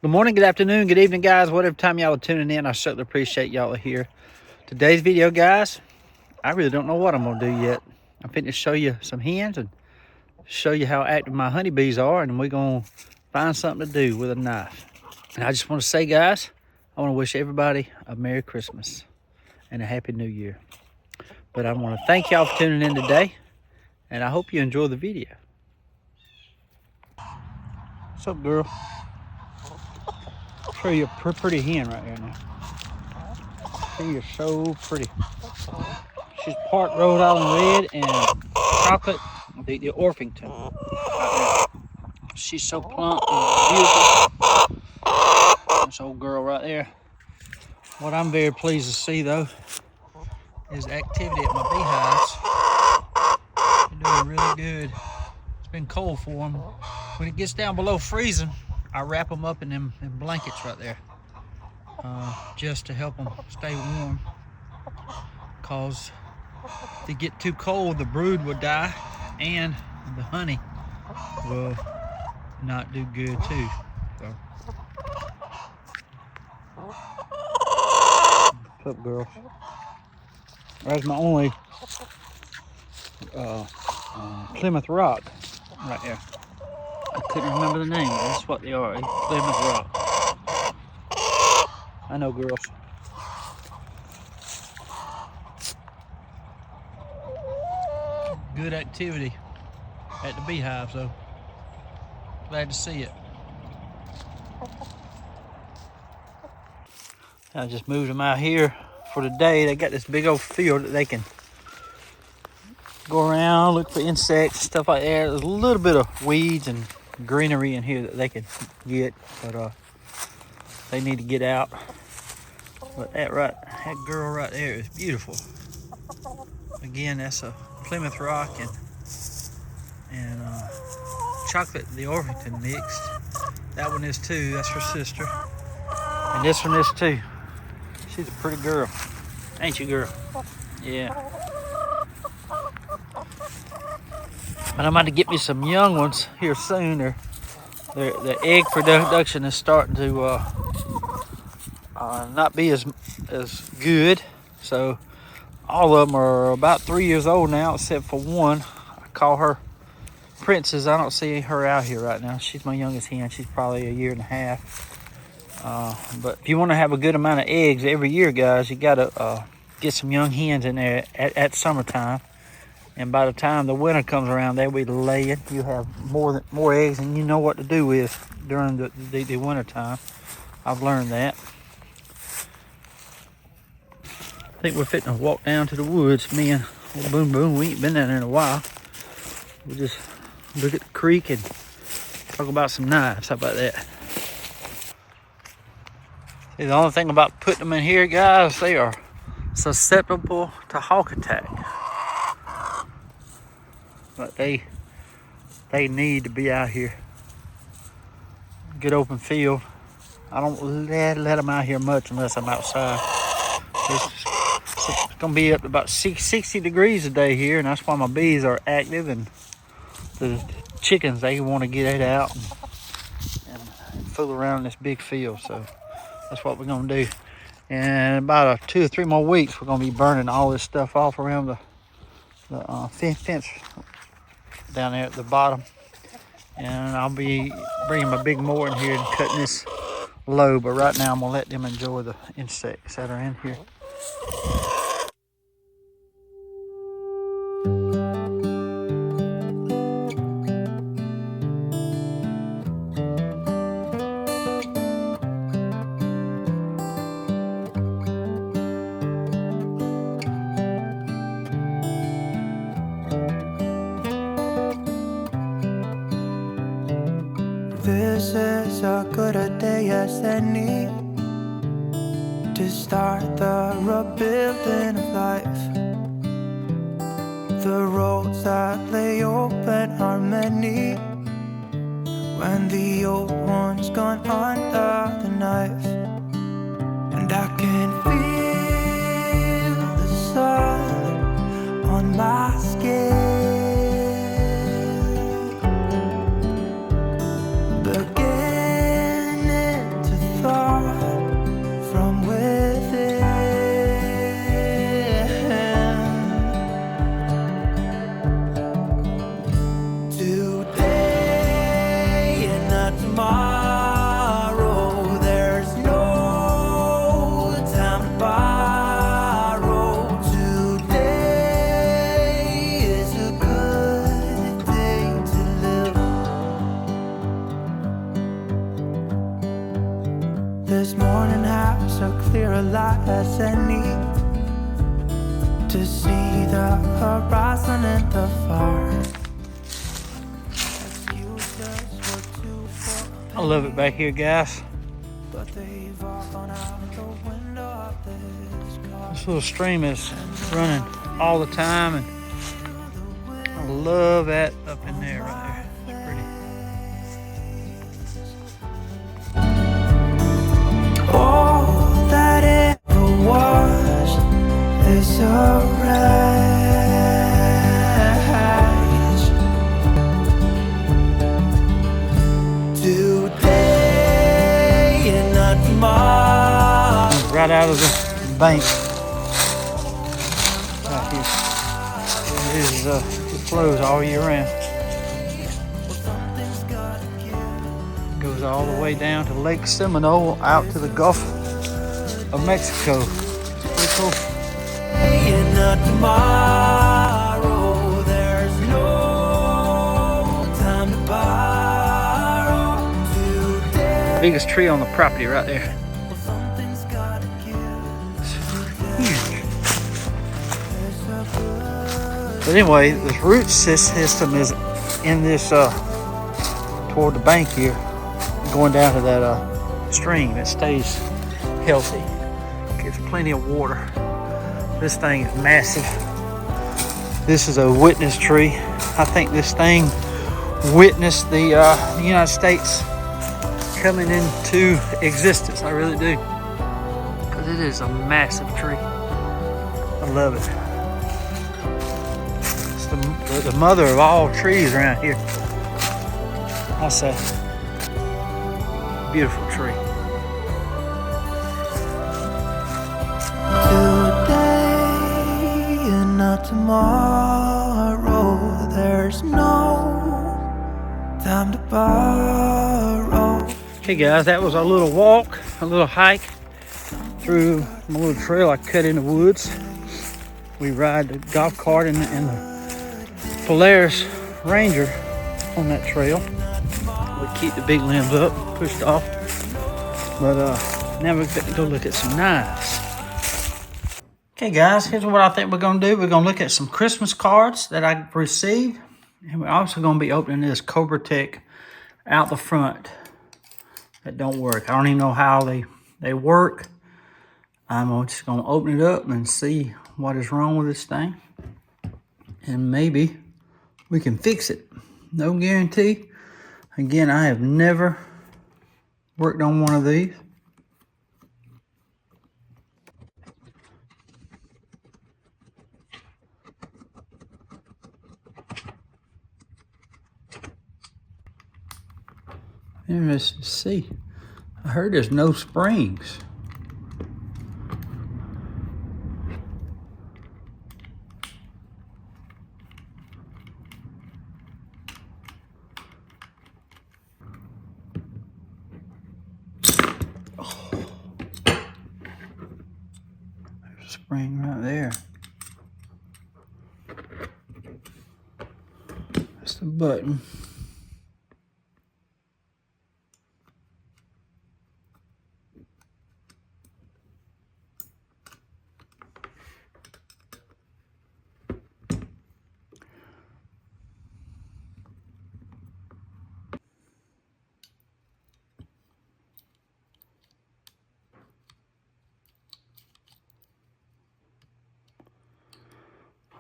Good morning, good afternoon, good evening, guys. Whatever time y'all are tuning in, I certainly appreciate y'all are here. Today's video, guys, I really don't know what I'm gonna do yet. I'm finna show you some hens and show you how active my honeybees are, and we're gonna find something to do with a knife. And I just want to say, guys, I want to wish everybody a Merry Christmas and a Happy New Year. But I want to thank y'all for tuning in today, and I hope you enjoy the video. What's up, girl? Show you a pretty hen right here now. She is so pretty. She's part Rhode Island Red and chocolate, the Orpington. Right there. She's so plump and beautiful. This old girl right there. What I'm very pleased to see, though, is activity at my beehives. They're doing really good. It's been cold for them. When it gets down below freezing, I wrap them up in them blankets right there, just to help them stay warm. Cause if they get too cold, the brood will die, and the honey will not do good too. So, what's up, girls? That's my only Plymouth Rock right there. I couldn't remember the name, but that's what they are. Plymouth Rock. I know, girls. Good activity at the beehive, so glad to see it. I just moved them out here for the day. They got this big old field that they can go around, look for insects, stuff like that. There's a little bit of weeds and greenery in here that they can get, but they need to get out. But that girl right there is beautiful. Again, that's a Plymouth Rock and chocolate, the Orpington mixed. That one is too. That's her sister. And this one is too. She's a pretty girl, ain't you, girl? Yeah. But I'm about to get me some young ones here soon. The egg production is starting to not be as good. So all of them are about 3 years old now, except for one. I call her Princess. I don't see her out here right now. She's my youngest hen. She's probably 1.5 years. But if you want to have a good amount of eggs every year, guys, you got to get some young hens in there at summertime. And by the time the winter comes around, they'll be laying. You have more eggs, and you know what to do with during the winter time. I've learned that. I think we're fitting to walk down to the woods. Me and Boom Boom, we ain't been down there in a while. We'll just look at the creek and talk about some knives. How about that? See, the only thing about putting them in here, guys, they are susceptible to hawk attack. But they need to be out here. Good open field. I don't let them out here much unless I'm outside. It's gonna be up to about 60 degrees a day here, and that's why my bees are active, and the chickens, they want to get it out and fool around in this big field. So that's what we're gonna do. And about 2 or 3 more weeks, we're gonna be burning all this stuff off around the fence down there at the bottom, and I'll be bringing my big mower in here and cutting this low. But right now I'm gonna let them enjoy the insects that are in here. This is a good a day as any to start the rebuilding of life. The roads that lay open are many when the old one's gone under the knife. And I can feel the sun on my skin, beginning This morning has a clearer light as any to see the horizon in the far. I love it back here, guys. This little stream is running all the time, and I love that up in there right there. It's pretty. All that ever was is a rage. Today and not tomorrow. Right out of the bank. Right here. It flows all year round. Goes all the way down to Lake Seminole, out to the Gulf of Mexico. Pretty cool. Not tomorrow, there's no time to borrow today. Biggest tree on the property right there. Something's gotta give. Huge. But anyway, this root system is in this toward the bank here, going down to that stream. It stays healthy, gets plenty of water. This thing is massive. This is a witness tree. I think this thing witnessed the United States coming into existence. I really do, because it is a massive tree. I love it. It's the mother of all trees around here, I say. Beautiful tree. Today and not tomorrow, there's no time to borrow. Okay guys, that was our little walk, a little hike through my little trail I cut in the woods. We ride the golf cart and the Polaris Ranger on that trail. We keep the big limbs up, pushed off. But now we've got to go look at some knives. Okay guys, here's what I think we're gonna do. We're gonna look at some Christmas cards that I received. And we're also gonna be opening this Cobra Tech out the front that don't work. I don't even know how they work. I'm just gonna open it up and see what is wrong with this thing. And maybe we can fix it. No guarantee. Again, I have never worked on one of these. Interesting to see. I heard there's no springs. Oh. There's a spring right there. That's the button.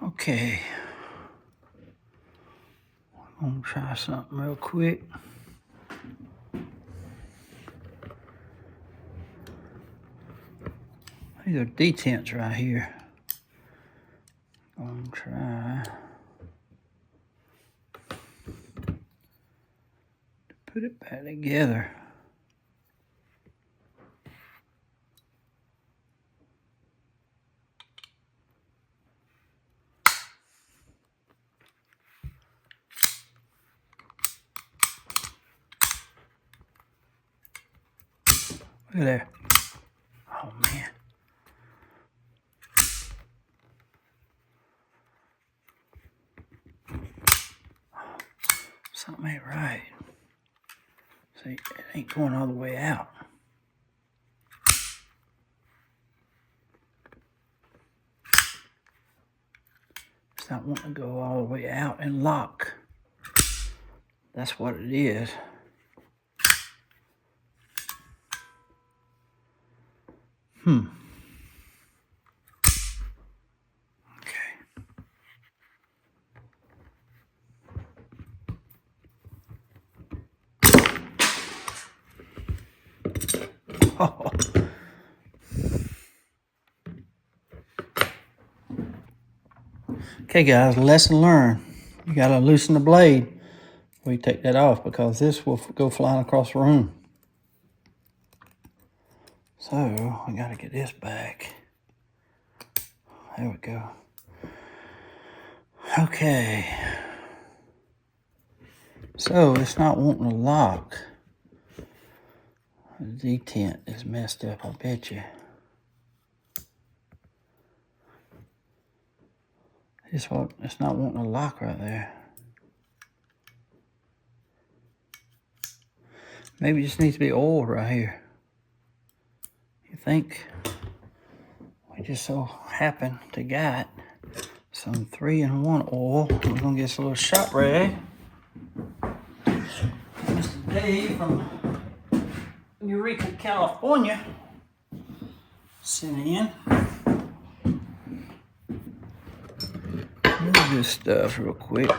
Okay, I'm gonna try something real quick. These are detents right here. I'm gonna try to put it back together. Look at there. Oh man. Something ain't right. See, it ain't going all the way out. It's not wanting to go all the way out and lock. That's what it is. Okay. Oh. Okay guys, lesson learned. You gotta loosen the blade before you take that off, because this will go flying across the room. So we gotta get this back. There we go. Okay. So it's not wanting to lock. The detent is messed up, I bet you. It's not wanting to lock right there. Maybe it just needs to be oiled right here. You think? We just so happen to got some 3-in-1 oil. We're gonna get us a little shop rag. Mr. Dave from Eureka, California sent in. Move this stuff real quick.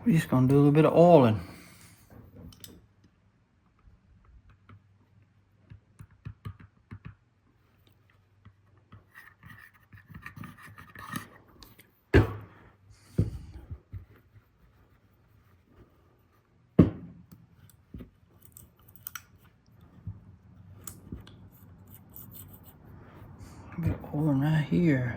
We're just gonna do a little bit of oiling. A bit of oiling right here.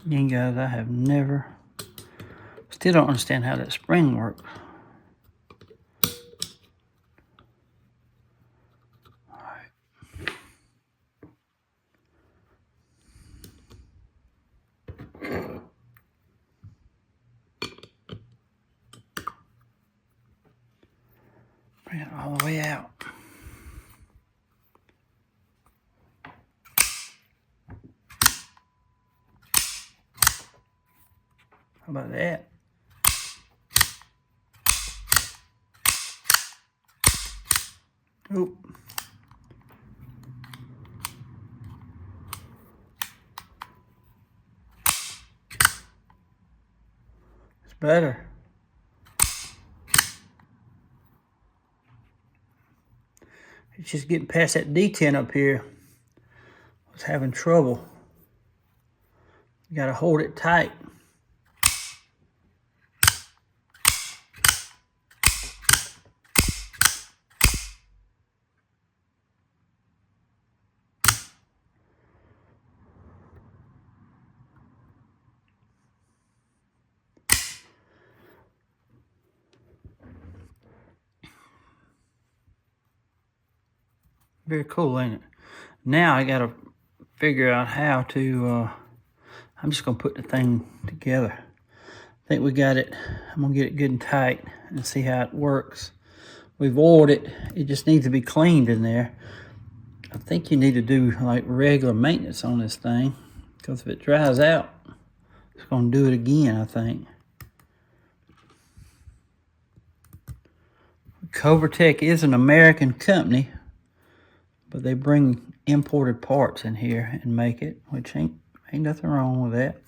Again, guys, I have still don't understand how that spring works. All right. Bring it all the way out. How about that? Oop. It's better. It's just getting past that detent up here. I was having trouble. You gotta hold it tight. Very cool, ain't it? Now I gotta figure out how to, I'm just gonna put the thing together. I think we got it. I'm gonna get it good and tight and see how it works. We've oiled it. It just needs to be cleaned in there. I think you need to do like regular maintenance on this thing, because if it dries out, it's gonna do it again, I think. Cobra Tech is an American company, but they bring imported parts in here and make it, which ain't nothing wrong with that.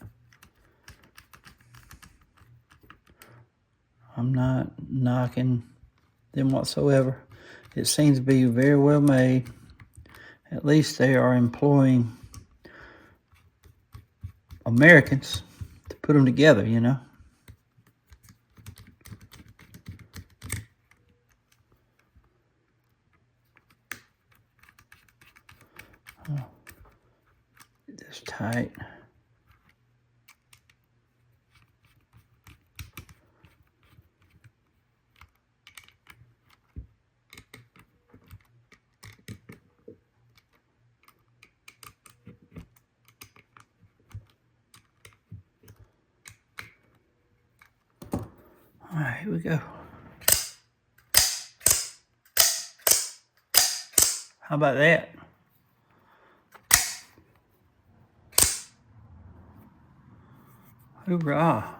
I'm not knocking them whatsoever. It seems to be very well made. At least they are employing Americans to put them together, you know. Get this tight. here we go. How about that? Hoorah.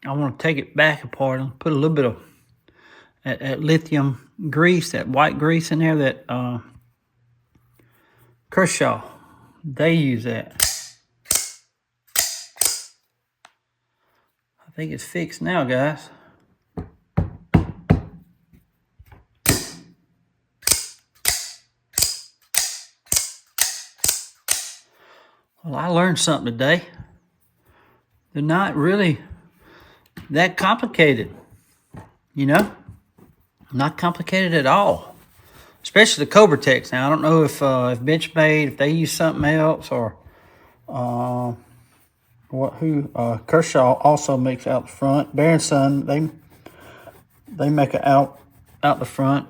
I want to take it back apart and put a little bit of that lithium grease, that white grease in there that Kershaw, they use that. I think it's fixed now, guys. Well, I learned something today. They're not really that complicated, you know? Not complicated at all. Especially the Cobra Techs. Now, I don't know if Benchmade, if they use something else, or Kershaw also makes out the front. Bear and Son, they make it out the front.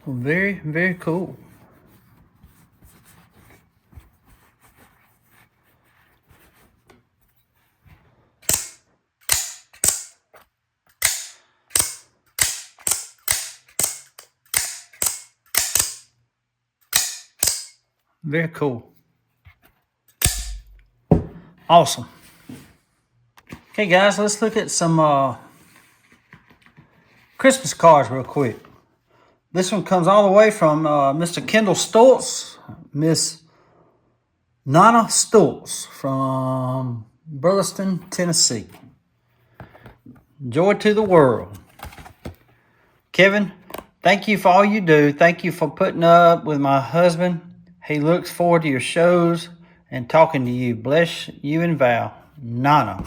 Very, very cool. Very cool. Awesome. Okay, guys, let's look at some Christmas cards real quick. This one comes all the way from Mr. Kendall Stoltz, Miss Nana Stoltz from Burleson, Tennessee. Joy to the world. Kevin, thank you for all you do. Thank you for putting up with my husband. He looks forward to your shows and talking to you. Bless you and Val. Nana.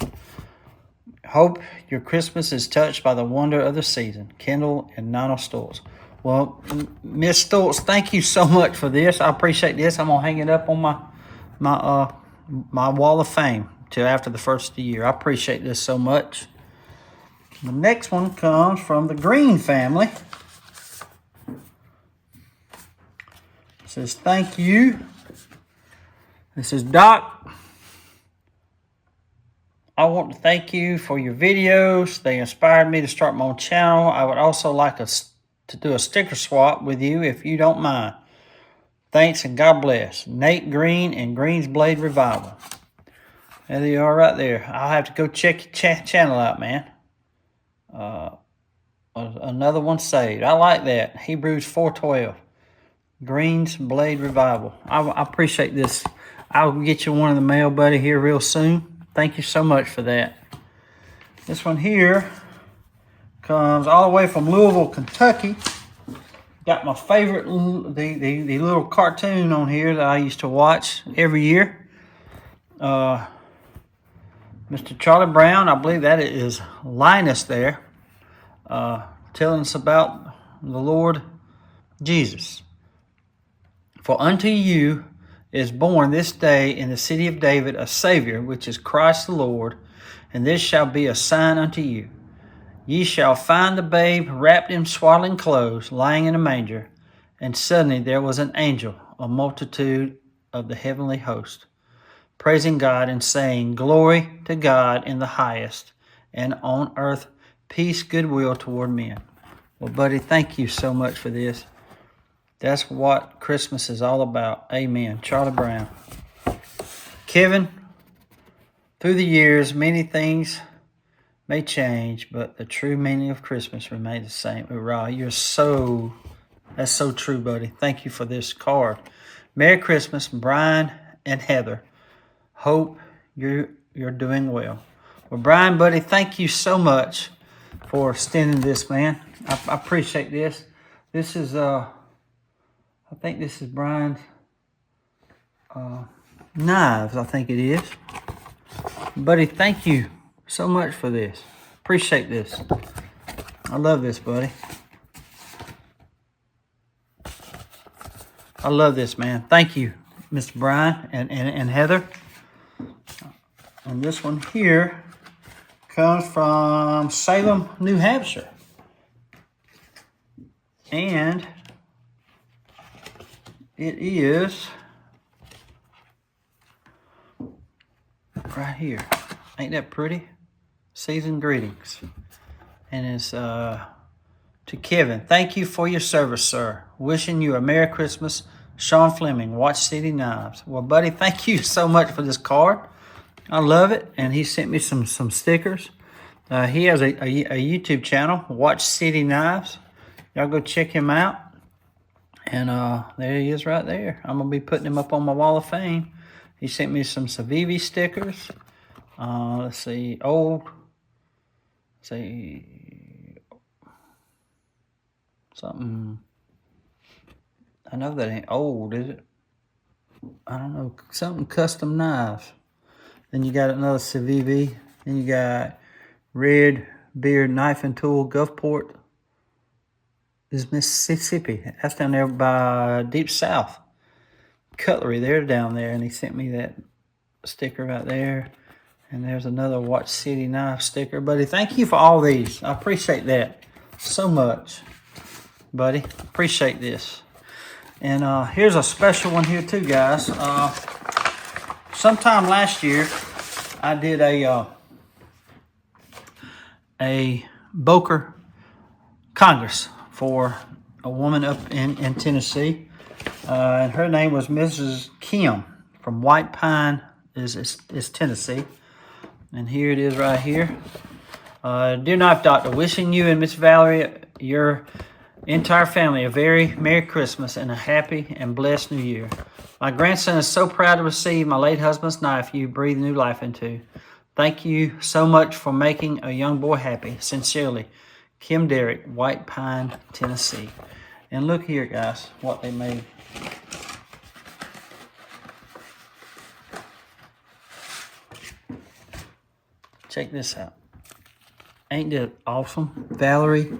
Hope your Christmas is touched by the wonder of the season. Kendall and Nana Stoltz. Well, Miss Stoltz, thank you so much for this. I appreciate this. I'm gonna hang it up on my wall of fame till after the first of the year. I appreciate this so much. The next one comes from the Green family. It says, thank you. This is Doc. I want to thank you for your videos. They inspired me to start my own channel. I would also like to do a sticker swap with you if you don't mind. Thanks and God bless. Nate Green and Green's Blade Revival. There you are right there. I'll have to go check your channel out, man. Another one saved. I like that. Hebrews 4:12. Green's Blade Revival. I appreciate this. I'll get you one in the mail, buddy, here real soon. Thank you so much for that. This one here comes all the way from Louisville, Kentucky. Got my favorite, the little cartoon on here that I used to watch every year. Mr. Charlie Brown, I believe that is Linus there, telling us about the Lord Jesus. For unto you is born this day in the city of David a Savior, which is Christ the Lord, and this shall be a sign unto you. Ye shall find the babe wrapped in swaddling clothes, lying in a manger. And suddenly there was an angel, a multitude of the heavenly host, praising God and saying, Glory to God in the highest, and on earth peace, goodwill toward men. Well, buddy, thank you so much for this. That's what Christmas is all about. Amen. Charlie Brown. Kevin, through the years, many things may change, but the true meaning of Christmas remains the same. Hurrah, that's so true, buddy. Thank you for this card. Merry Christmas, Brian and Heather. Hope you're doing well. Well, Brian, buddy, thank you so much for sending this, man. I appreciate this. This is, I think this is Brian's knives, I think it is. Buddy, thank you so much for this. Appreciate this. I love this, buddy. I love this, man. Thank you, Mr. Brian and Heather. And this one here comes from Salem, New Hampshire. And It is right here. Ain't that pretty? Seasoned greetings. And it's to Kevin. Thank you for your service, sir. Wishing you a Merry Christmas. Sean Fleming, Watch City Knives. Well, buddy, thank you so much for this card. I love it. And he sent me some stickers. He has a YouTube channel, Watch City Knives. Y'all go check him out. And there he is right there. I'm going to be putting him up on my wall of fame. He sent me some Civivi stickers. Let's see, something. I know that ain't old, is it? I don't know. Something custom knives. Then you got another Civivi. Then you got Red Beard Knife and Tool Gulfport. Is Mississippi. That's down there by Deep South. Cutlery, they're down there, and he sent me that sticker right there. And there's another Watch City Knife sticker. Buddy, thank you for all these. I appreciate that so much, buddy. Appreciate this. And here's a special one here too, guys. Sometime last year, I did a Boker Congress for a woman up in Tennessee, and her name was Mrs. Kim from White Pine, is Tennessee. And here it is right here. Dear Knife Doctor, wishing you and Miss Valerie, your entire family, a very Merry Christmas and a happy and blessed New Year. My grandson is so proud to receive my late husband's knife you breathe new life into. Thank you so much for making a young boy happy. Sincerely, Kim Derrick, White Pine, Tennessee. And look here, guys, what they made. Check this out. Ain't that awesome? Valerie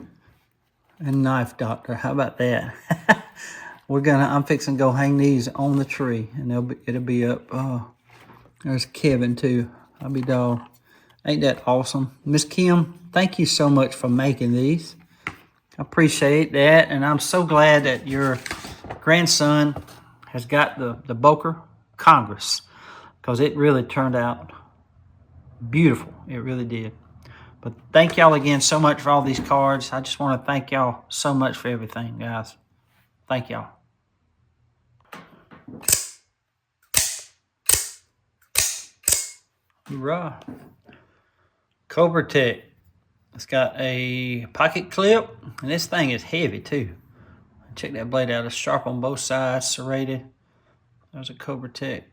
and Knife Doctor. How about that? I'm fixing to go hang these on the tree, and it'll be up. Oh, there's Kevin too. I'll be dog. Ain't that awesome? Miss Kim, thank you so much for making these. I appreciate that, and I'm so glad that your grandson has got the Boker Congress, because it really turned out beautiful. It really did. But thank y'all again so much for all these cards. I just want to thank y'all so much for everything, guys. Thank y'all. Hoorah. Cobra Tech. It's got a pocket clip, and this thing is heavy too. Check that blade out. It's sharp on both sides, serrated. There's a Cobra Tech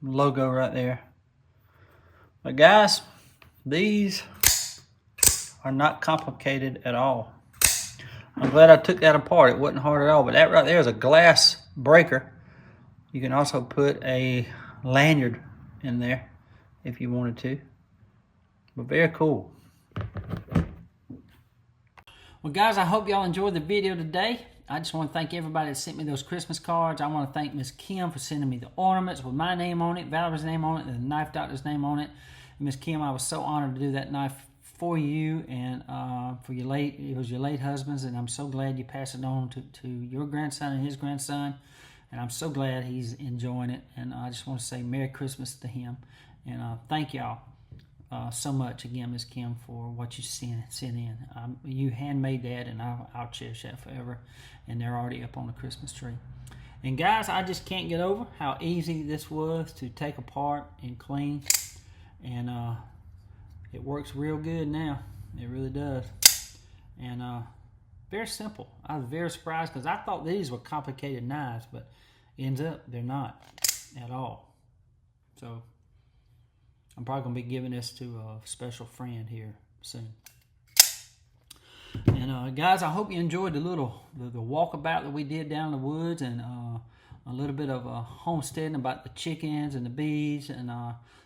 logo right there. But guys, these are not complicated at all. I'm glad I took that apart. It wasn't hard at all. But that right there is a glass breaker. You can also put a lanyard in there if you wanted to. But very cool. Well, guys, I hope y'all enjoyed the video today. I just want to thank everybody that sent me those Christmas cards. I want to thank Miss Kim for sending me the ornaments with my name on it, Valerie's name on it, and the Knife Doctor's name on it. And Miss Kim, I was so honored to do that knife for you and for your late husband's, and I'm so glad you passed it on to your grandson and his grandson, and I'm so glad he's enjoying it. And I just want to say Merry Christmas to him, and thank y'all so much again, Miss Kim, for what you sent in. You handmade that, and I'll cherish that forever. And they're already up on the Christmas tree. And guys, I just can't get over how easy this was to take apart and clean. And it works real good now. It really does. And very simple. I was very surprised because I thought these were complicated knives, but ends up they're not at all. So I'm probably going to be giving this to a special friend here soon. And guys, I hope you enjoyed the walkabout that we did down in the woods, and a little bit of homesteading about the chickens and the bees. And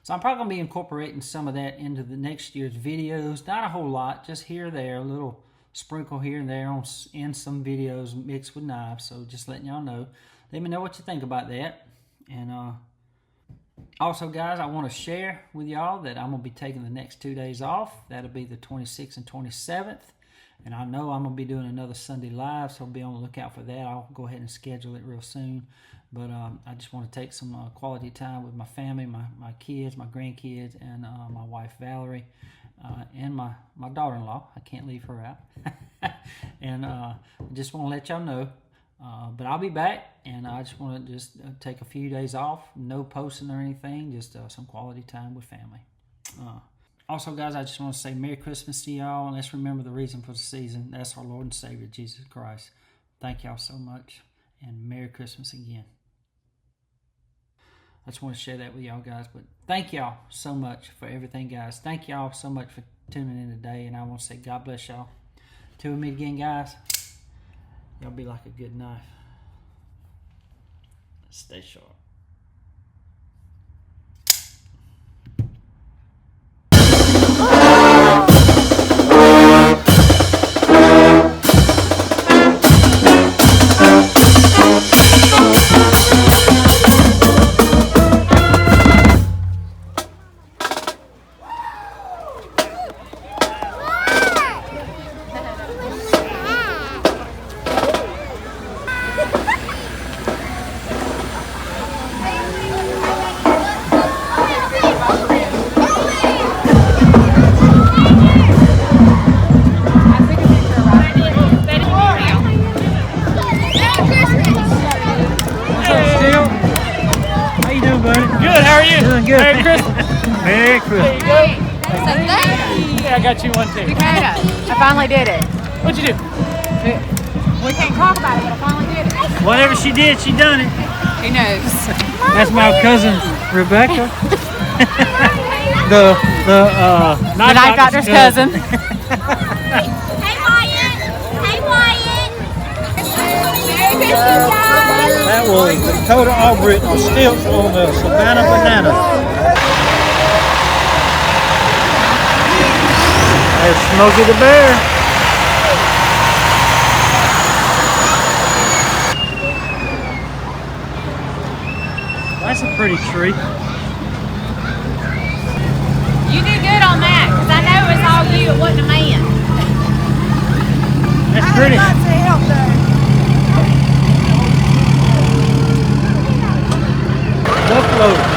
so I'm probably going to be incorporating some of that into the next year's videos. Not a whole lot, just here or there, a little sprinkle here and there in some videos mixed with knives. So just letting y'all know. Let me know what you think about that. And also, guys, I want to share with y'all that I'm going to be taking the next 2 days off. That'll be the 26th and 27th. And I know I'm going to be doing another Sunday live, so be on the lookout for that. I'll go ahead and schedule it real soon. But I just want to take some quality time with my family, my kids, my grandkids, and my wife Valerie, and my daughter-in-law. I can't leave her out. And I just want to let y'all know. But I'll be back, and I just want to take a few days off. No posting or anything, just some quality time with family. Also, guys, I just want to say Merry Christmas to y'all, and let's remember the reason for the season. That's our Lord and Savior, Jesus Christ. Thank y'all so much, and Merry Christmas again. I just want to share that with y'all, guys. But thank y'all so much for everything, guys. Thank y'all so much for tuning in today, and I want to say God bless y'all. Till we meet again, guys, y'all be like a good knife. Stay sharp. Merry Christmas. Merry Christmas. There you go. Yeah, I got you one too. Dakota, I finally did it. What'd you do? We can't talk about it, but I finally did it. Whatever she did, she done it. Who knows? That's my cousin Rebecca. the night doctor's cousin. Hey Wyatt! Hey Wyatt! Merry Christmas, guys! That was Dakota Albrecht on stilts on the Savannah Banana. There's Smokey the Bear. That's a pretty tree. You did good on that, because I know it was all you, it wasn't a man. That's pretty. Buffalo.